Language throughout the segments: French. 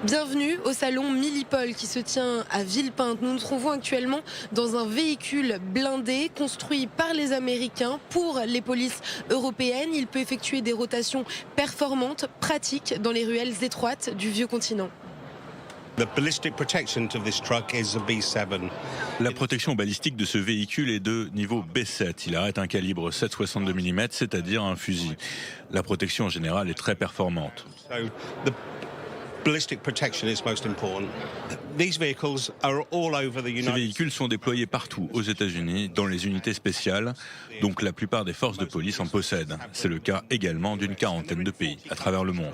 Bienvenue au salon Milipol qui se tient à Villepinte. Nous nous trouvons actuellement dans un véhicule blindé construit par les Américains pour les polices européennes. Il peut effectuer des rotations performantes, pratiques dans les ruelles étroites du vieux continent. La protection balistique de ce véhicule est de niveau B7. Il arrête un calibre 7,62 mm, c'est-à-dire un fusil. La protection en général est très performante. Ces véhicules sont déployés partout aux États-Unis, dans les unités spéciales, donc la plupart des forces de police en possèdent. C'est le cas également d'une quarantaine de pays à travers le monde.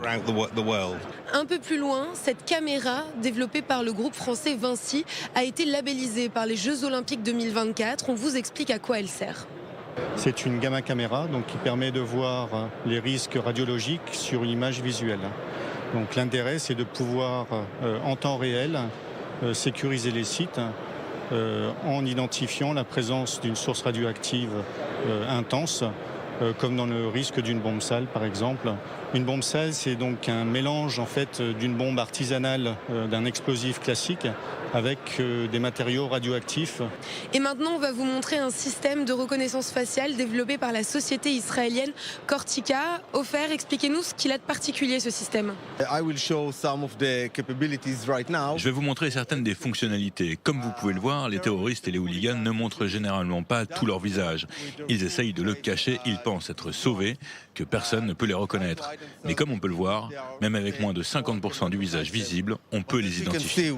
Un peu plus loin, cette caméra, développée par le groupe français Vinci, a été labellisée par les Jeux Olympiques 2024. On vous explique à quoi elle sert. C'est une gamma caméra donc, qui permet de voir les risques radiologiques sur une image visuelle. Donc l'intérêt, c'est de pouvoir en temps réel sécuriser les sites en identifiant la présence d'une source radioactive intense, comme dans le risque d'une bombe sale par exemple. Une bombe sale, c'est donc un mélange en fait d'une bombe artisanale, d'un explosif classique avec des matériaux radioactifs. Et maintenant, on va vous montrer un système de reconnaissance faciale développé par la société israélienne Cortica. Ofer, expliquez-nous ce qu'il a de particulier ce système. Je vais vous montrer certaines des fonctionnalités. Comme vous pouvez le voir, les terroristes et les hooligans ne montrent généralement pas tout leur visage. Ils essayent de le cacher, ils pensent être sauvés, que personne ne peut les reconnaître. Mais comme on peut le voir, même avec moins de 50% du visage visible, on peut les identifier.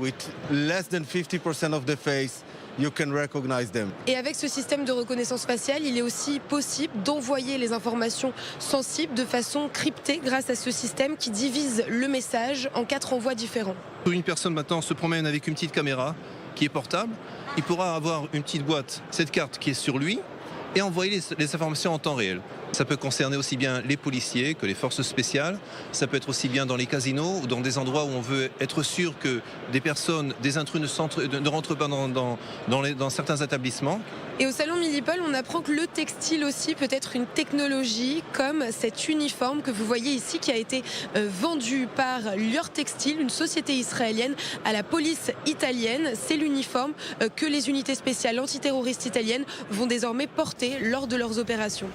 Et avec ce système de reconnaissance faciale, il est aussi possible d'envoyer les informations sensibles de façon cryptée grâce à ce système qui divise le message en 4 envois différents. Une personne maintenant se promène avec une petite caméra qui est portable. Il pourra avoir une petite boîte, cette carte qui est sur lui, et envoyer les informations en temps réel. Ça peut concerner aussi bien les policiers que les forces spéciales. Ça peut être aussi bien dans les casinos ou dans des endroits où on veut être sûr que des personnes, des intrus ne rentrent pas dans certains établissements. Et au salon Milipol, on apprend que le textile aussi peut être une technologie comme cet uniforme que vous voyez ici qui a été vendu par Lior Textile, une société israélienne, à la police italienne. C'est l'uniforme que les unités spéciales antiterroristes italiennes vont désormais porter lors de leurs opérations.